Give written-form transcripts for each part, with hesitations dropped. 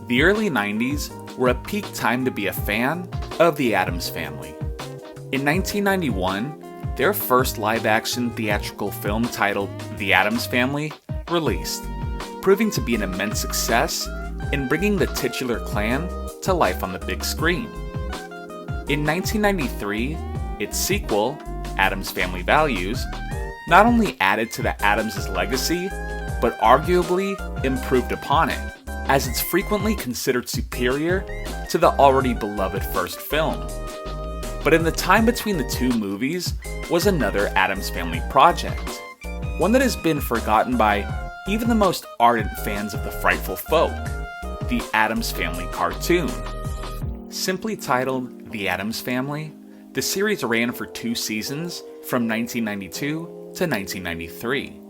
The early 90s were a peak time to be a fan of the Addams Family. In 1991, their first live-action theatrical film titled The Addams Family released, proving to be an immense success in bringing the titular clan to life on the big screen. In 1993, its sequel, Addams Family Values, not only added to the Addams' legacy, but arguably improved upon it, as it's frequently considered superior to the already beloved first film. But in the time between the two movies was another Addams Family project, one that has been forgotten by even the most ardent fans of the Frightful Folk, the Addams Family cartoon. Simply titled The Addams Family, the series ran for 2 seasons from 1992 to 1993.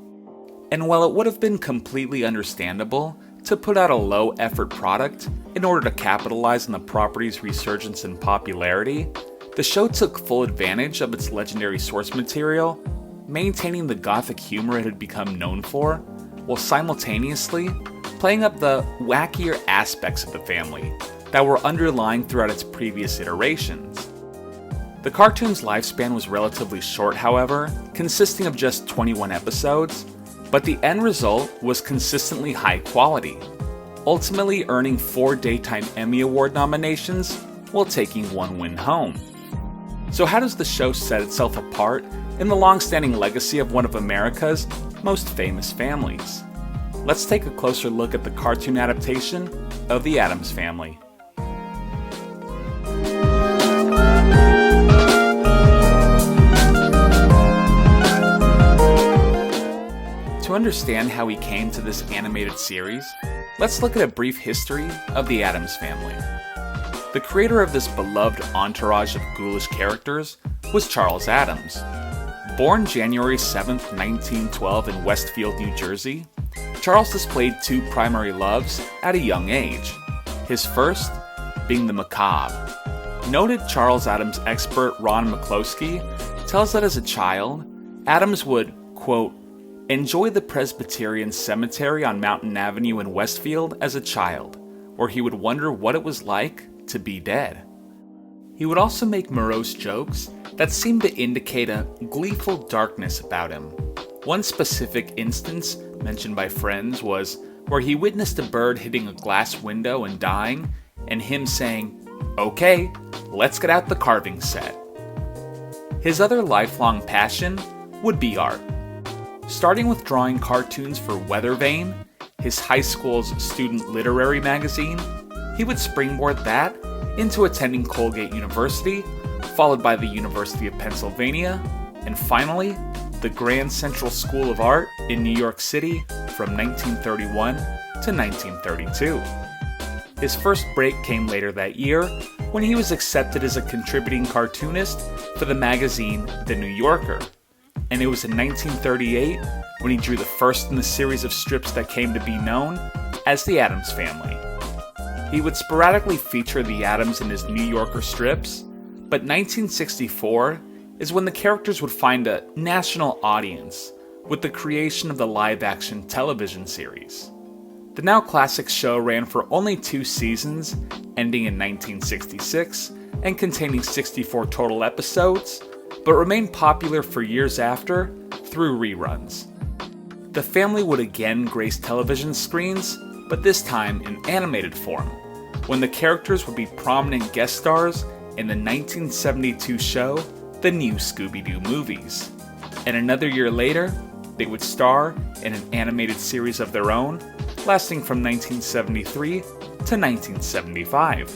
And while it would have been completely understandable to put out a low-effort product in order to capitalize on the property's resurgence in popularity, the show took full advantage of its legendary source material, maintaining the gothic humor it had become known for, while simultaneously playing up the wackier aspects of the family that were underlying throughout its previous iterations. The cartoon's lifespan was relatively short, however, consisting of just 21 episodes, but the end result was consistently high quality, ultimately earning 4 Daytime Emmy Award nominations while taking 1 win home. So how does the show set itself apart in the long-standing legacy of one of America's most famous families? Let's take a closer look at the cartoon adaptation of The Addams Family. To understand how we came to this animated series, let's look at a brief history of The Addams Family. The creator of this beloved entourage of ghoulish characters was Charles Addams. Born January 7, 1912 in Westfield, New Jersey, Charles displayed 2 primary loves at a young age, his first being the macabre. Noted Charles Addams expert Ron McCloskey tells that as a child, Addams would, quote, enjoy the Presbyterian Cemetery on Mountain Avenue in Westfield as a child, where he would wonder what it was like to be dead. He would also make morose jokes that seemed to indicate a gleeful darkness about him. One specific instance mentioned by friends was where he witnessed a bird hitting a glass window and dying, and him saying, "Okay, let's get out the carving set." His other lifelong passion would be art. Starting with drawing cartoons for Weather Vane, his high school's student literary magazine, he would springboard that into attending Colgate University, followed by the University of Pennsylvania, and finally, the Grand Central School of Art in New York City from 1931 to 1932. His first break came later that year when he was accepted as a contributing cartoonist for the magazine The New Yorker, and it was in 1938 when he drew the first in the series of strips that came to be known as The Addams Family. He would sporadically feature the Addams in his New Yorker strips, but 1964 is when the characters would find a national audience with the creation of the live-action television series. The now classic show ran for only 2 seasons, ending in 1966 and containing 64 total episodes, but remained popular for years after through reruns. The family would again grace television screens, but this time in animated form, when the characters would be prominent guest stars in the 1972 show The New Scooby-Doo Movies. And another year later, they would star in an animated series of their own, lasting from 1973 to 1975.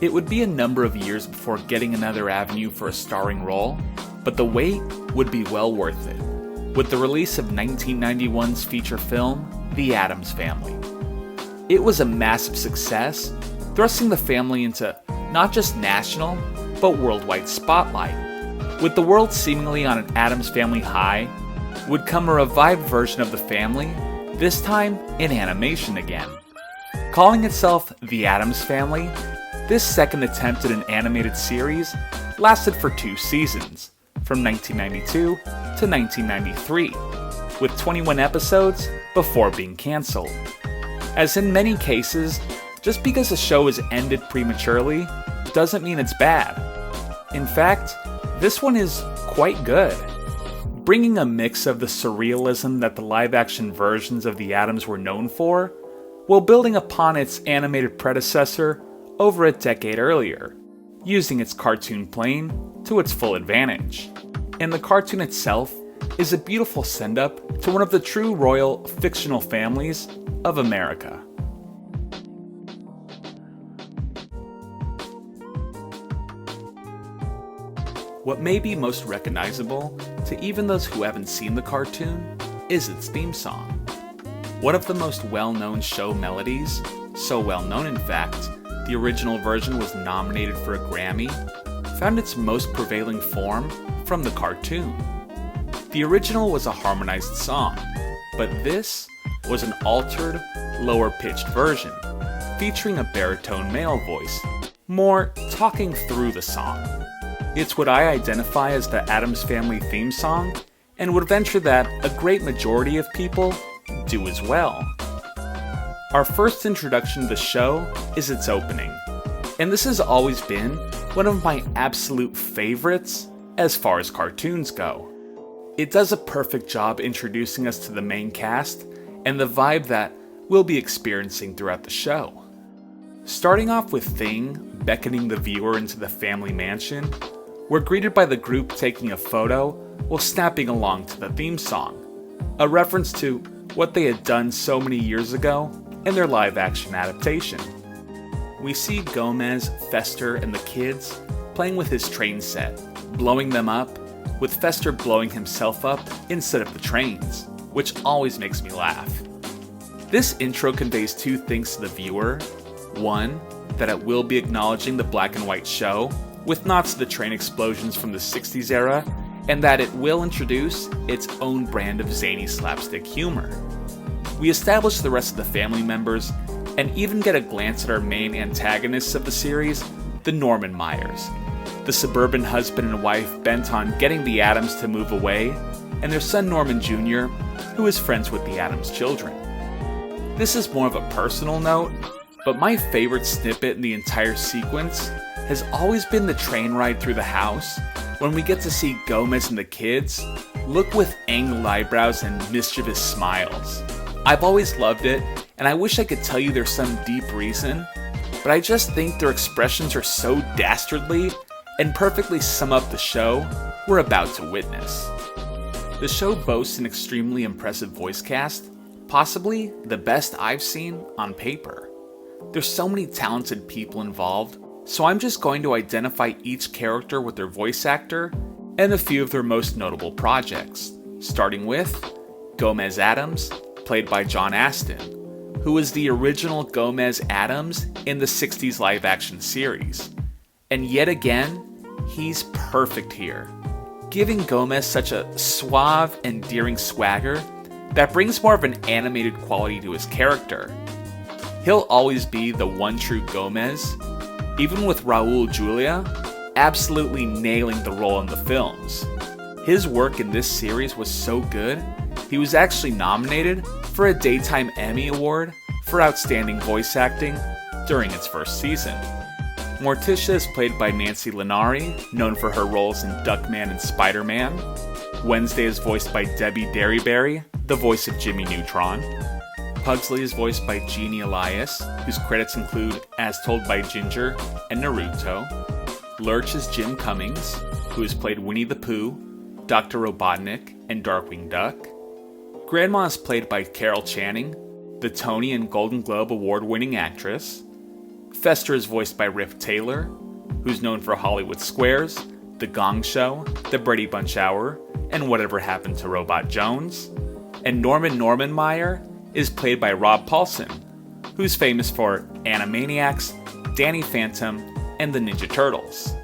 It would be a number of years before getting another avenue for a starring role, but the wait would be well worth it, with the release of 1991's feature film, The Addams Family. It was a massive success, thrusting the family into not just national, but worldwide spotlight. With the world seemingly on an Addams Family high, would come a revived version of the family, this time in animation again. Calling itself The Addams Family, this second attempt at an animated series lasted for 2 seasons, from 1992 to 1993, with 21 episodes before being cancelled. As in many cases, Just because a show is ended prematurely doesn't mean it's bad. In fact, this one is quite good. Bringing a mix of the surrealism that the live-action versions of the Addams were known for, while building upon its animated predecessor over a decade earlier, using its cartoon plane to its full advantage. And the cartoon itself is a beautiful send-up to one of the true royal fictional families of America. What may be most recognizable to even those who haven't seen the cartoon is its theme song. One of the most well-known show melodies, so well-known in fact, the original version was nominated for a Grammy, found its most prevailing form from the cartoon. The original was a harmonized song, but this was an altered, lower-pitched version, featuring a baritone male voice, more talking through the song. It's what I identify as the Addams Family theme song, and would venture that a great majority of people do as well. Our first introduction to the show is its opening, and this has always been one of my absolute favorites as far as cartoons go. It does a perfect job introducing us to the main cast and the vibe that we'll be experiencing throughout the show. Starting off with Thing beckoning the viewer into the family mansion, we're greeted by the group taking a photo while snapping along to the theme song, a reference to what they had done so many years ago in their live-action adaptation. We see Gomez, Fester, and the kids playing with his train set, blowing them up, with Fester blowing himself up instead of the trains, which always makes me laugh. This intro conveys two things to the viewer. One, that it will be acknowledging the black and white show, with nods to the train explosions from the 60s era, and that it will introduce its own brand of zany slapstick humor. We establish the rest of the family members, and even get a glance at our main antagonists of the series, the Norman Myers, the suburban husband and wife bent on getting the Addams to move away, and their son Norman Jr., who is friends with the Addams children. This is more of a personal note, but my favorite snippet in the entire sequence has always been the train ride through the house, when we get to see Gomez and the kids look with angled eyebrows and mischievous smiles. I've always loved it, and I wish I could tell you there's some deep reason, but I just think their expressions are so dastardly and perfectly sum up the show we're about to witness. The show boasts an extremely impressive voice cast, possibly the best I've seen on paper. There's so many talented people involved, so I'm just going to identify each character with their voice actor and a few of their most notable projects, starting with Gomez Addams, played by John Astin, who was the original Gomez Addams in the 60s live-action series. And yet again, he's perfect here, giving Gomez such a suave, endearing swagger that brings more of an animated quality to his character. He'll always be the one true Gomez, even with Raul Julia absolutely nailing the role in the films. His work in this series was so good, he was actually nominated for a Daytime Emmy Award for Outstanding Voice Acting during its first season. Morticia is played by Nancy Linari, known for her roles in Duckman and Spider-Man. Wednesday is voiced by Debbie Derryberry, the voice of Jimmy Neutron. Pugsly is voiced by Jeannie Elias, whose credits include As Told by Ginger and Naruto. Lurch is Jim Cummings, who has played Winnie the Pooh, Dr. Robotnik, and Darkwing Duck. Grandma is played by Carol Channing, the Tony and Golden Globe award-winning actress. Fester is voiced by Rip Taylor, who's known for Hollywood Squares, The Gong Show, The Brady Bunch Hour, and Whatever Happened to Robot Jones. And Norman Meyer is played by Rob Paulson, who's famous for Animaniacs, Danny Phantom, and the Ninja Turtles.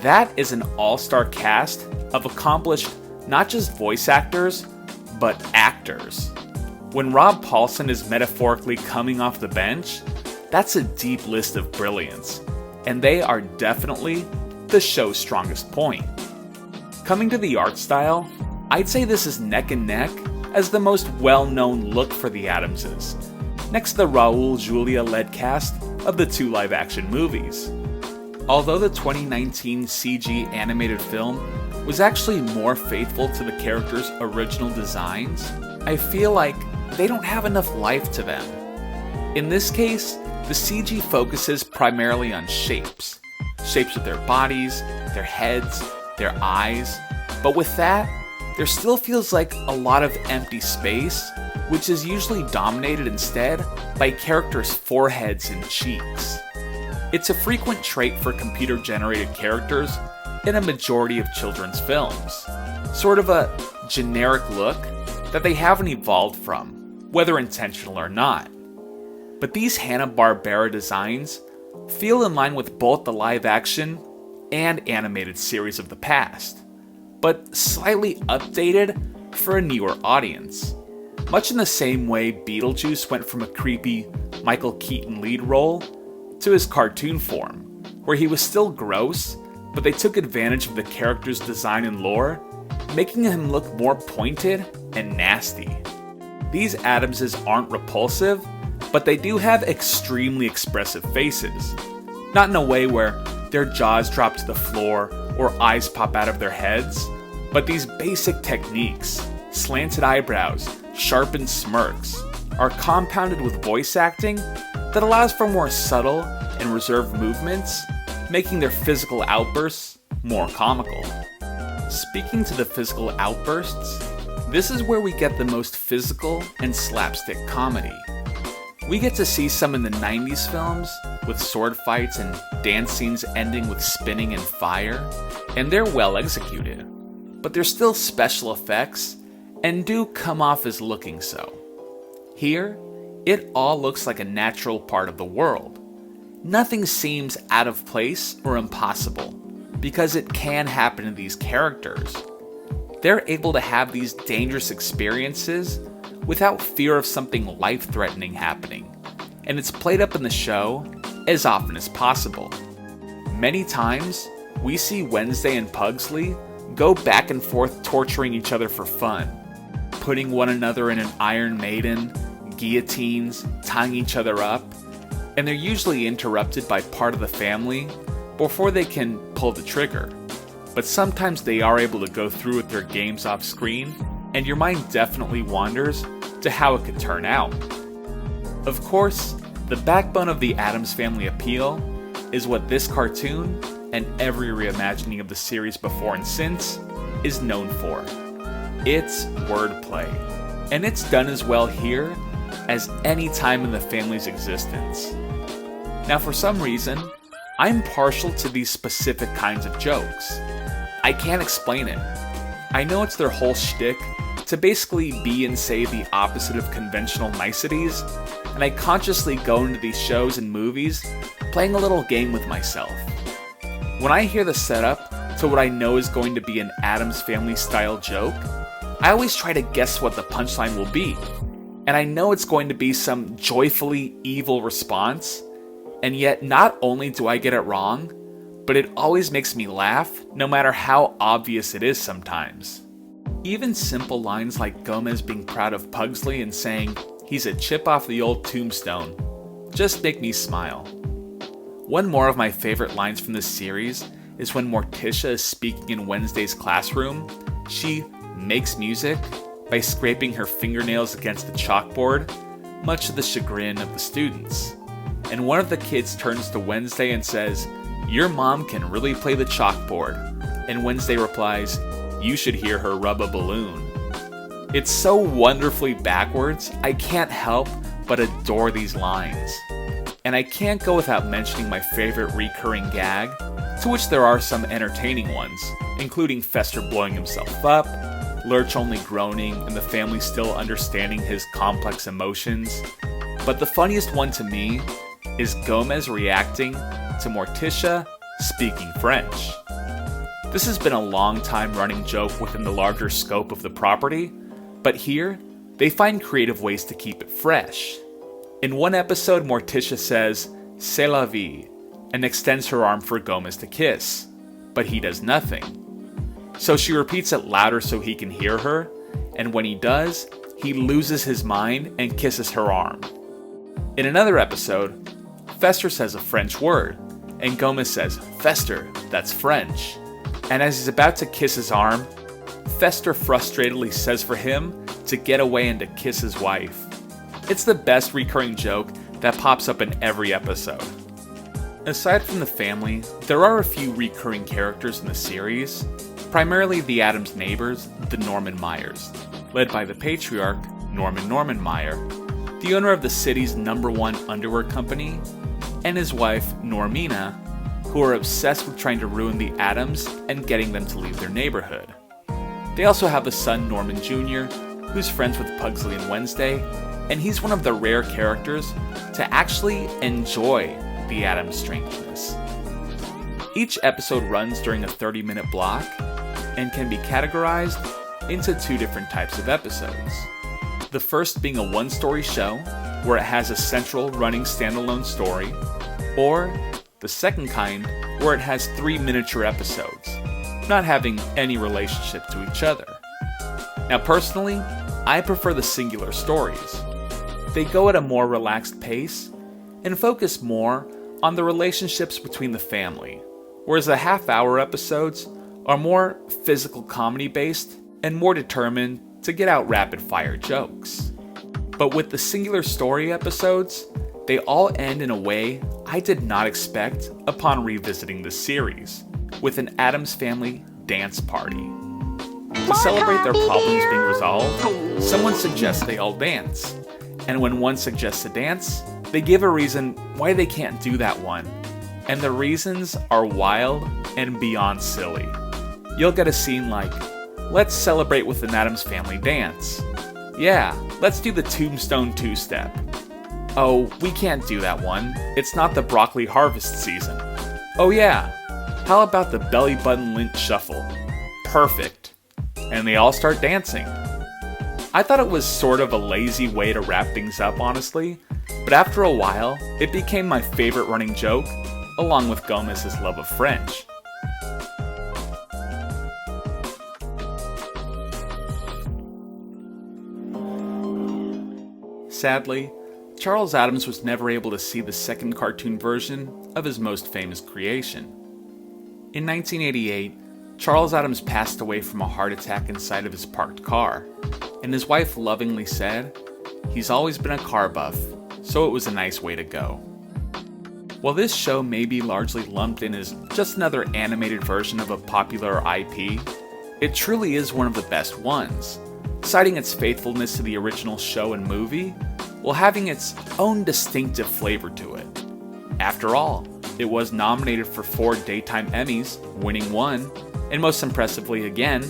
That is an all-star cast of accomplished not just voice actors, but actors. When Rob Paulson is metaphorically coming off the bench, that's a deep list of brilliance, and they are definitely the show's strongest point. Coming to the art style, I'd say this is neck and neck as the most well-known look for the Addamses. next to the Raul Julia-led cast of the 2 live-action movies. Although the 2019 CG animated film was actually more faithful to the characters' original designs, I feel like they don't have enough life to them. In this case, the CG focuses primarily on shapes of their bodies, their heads, their eyes, but with that, there still feels like a lot of empty space, which is usually dominated instead by characters' foreheads and cheeks. It's a frequent trait for computer-generated characters in a majority of children's films, sort of a generic look that they haven't evolved from, whether intentional or not. But these Hanna-Barbera designs feel in line with both the live-action and animated series of the past, but slightly updated for a newer audience. Much in the same way Beetlejuice went from a creepy Michael Keaton lead role to his cartoon form, where he was still gross, but they took advantage of the character's design and lore, making him look more pointed and nasty. These Addamses aren't repulsive, but they do have extremely expressive faces. Not in a way where their jaws drop to the floor or eyes pop out of their heads, but these basic techniques, slanted eyebrows, sharpened smirks, are compounded with voice acting that allows for more subtle and reserved movements, making their physical outbursts more comical. Speaking to the physical outbursts, this is where we get the most physical and slapstick comedy. We get to see some in the 90s films, with sword fights and dance scenes ending with spinning and fire, and they're well executed. But they're still special effects, and do come off as looking so. Here, it all looks like a natural part of the world. Nothing seems out of place or impossible, because it can happen to these characters. They're able to have these dangerous experiences without fear of something life-threatening happening, and it's played up in the show as often as possible. Many times, we see Wednesday and Pugsley go back and forth torturing each other for fun, putting one another in an Iron Maiden, guillotines, tying each other up, and they're usually interrupted by part of the family before they can pull the trigger. But sometimes they are able to go through with their games off screen, and your mind definitely wanders to how it could turn out. Of course, the backbone of the Addams Family appeal is what this cartoon, and every reimagining of the series before and since, is known for. It's wordplay, and it's done as well here as any time in the family's existence. Now, for some reason, I'm partial to these specific kinds of jokes. I can't explain it. I know it's their whole shtick to basically be and say the opposite of conventional niceties, and I consciously go into these shows and movies playing a little game with myself. When I hear the setup to what I know is going to be an Addams Family style joke, I always try to guess what the punchline will be, and I know it's going to be some joyfully evil response, and yet not only do I get it wrong, but it always makes me laugh no matter how obvious it is sometimes. Even simple lines like Gomez being proud of Pugsley and saying he's a chip off the old tombstone just make me smile. One more of my favorite lines from this series is when Morticia is speaking in Wednesday's classroom. She makes music by scraping her fingernails against the chalkboard, much to the chagrin of the students. And one of the kids turns to Wednesday and says, "Your mom can really play the chalkboard." And Wednesday replies, "You should hear her rub a balloon." It's so wonderfully backwards, I can't help but adore these lines. And I can't go without mentioning my favorite recurring gag, to which there are some entertaining ones, including Fester blowing himself up, Lurch only groaning, and the family still understanding his complex emotions. But the funniest one to me is Gomez reacting to Morticia speaking French. This has been a long time running joke within the larger scope of the property, but here, they find creative ways to keep it fresh. In one episode, Morticia says, "C'est la vie," and extends her arm for Gomez to kiss, but he does nothing. So she repeats it louder so he can hear her, and when he does, he loses his mind and kisses her arm. In another episode, Fester says a French word, and Gomez says, "Fester, that's French." And as he's about to kiss his arm, Fester frustratedly says for him to get away and to kiss his wife. It's the best recurring joke that pops up in every episode. Aside from the family, there are a few recurring characters in the series, primarily the Addams neighbors, the Norman Meyers, led by the patriarch, Norman Meyer, the owner of the city's #1 underwear company, and his wife, Normina, who are obsessed with trying to ruin the Addams and getting them to leave their neighborhood. They also have a son, Norman Jr., who's friends with Pugsly and Wednesday, and he's one of the rare characters to actually enjoy the Addams strangeness. Each episode runs during a 30-minute block and can be categorized into 2 different types of episodes. The first being a one-story show, where it has a central running standalone story, or the second kind, where it has 3 miniature episodes, not having any relationship to each other. Now personally, I prefer the singular stories. They go at a more relaxed pace and focus more on the relationships between the family, whereas the half-hour episodes are more physical comedy based and more determined to get out rapid-fire jokes. But with the singular story episodes, they all end in a way I did not expect upon revisiting the series, with an Addams Family dance party. To celebrate their problems being resolved, someone suggests they all dance, and when one suggests a dance, they give a reason why they can't do that one, and the reasons are wild and beyond silly. You'll get a scene like, "Let's celebrate with an Addams Family dance." "Yeah, let's do the Tombstone two-step." "Oh, we can't do that one. It's not the broccoli harvest season." "Oh yeah, how about the belly button lint shuffle?" "Perfect." And they all start dancing. I thought it was sort of a lazy way to wrap things up, honestly, but after a while, it became my favorite running joke, along with Gomez's love of French. Sadly, Charles Addams was never able to see the second cartoon version of his most famous creation. In 1988, Charles Addams passed away from a heart attack inside of his parked car, and his wife lovingly said, "He's always been a car buff, so it was a nice way to go." While this show may be largely lumped in as just another animated version of a popular IP, it truly is one of the best ones, citing its faithfulness to the original show and movie, while having its own distinctive flavor to it. After all, it was nominated for 4 Daytime Emmys, winning 1, and most impressively again,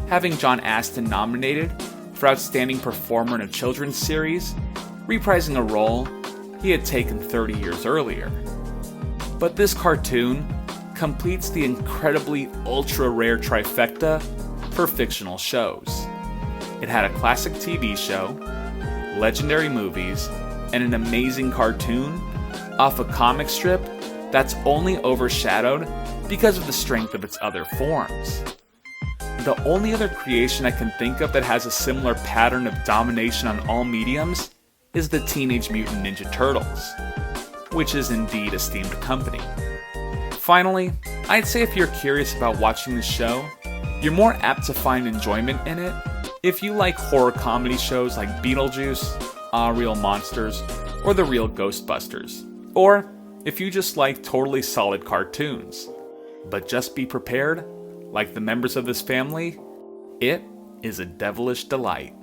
having John Astin nominated for Outstanding Performer in a Children's Series, reprising a role he had taken 30 years earlier. But this cartoon completes the incredibly ultra-rare trifecta for fictional shows. It had a classic TV show, legendary movies, and an amazing cartoon off a comic strip that's only overshadowed because of the strength of its other forms. The only other creation I can think of that has a similar pattern of domination on all mediums is the Teenage Mutant Ninja Turtles, which is indeed esteemed company. Finally, I'd say if you're curious about watching the show, you're more apt to find enjoyment in it if you like horror comedy shows like Beetlejuice, Real Monsters, or The Real Ghostbusters, or if you just like totally solid cartoons. But just be prepared, like the members of this family, it is a devilish delight.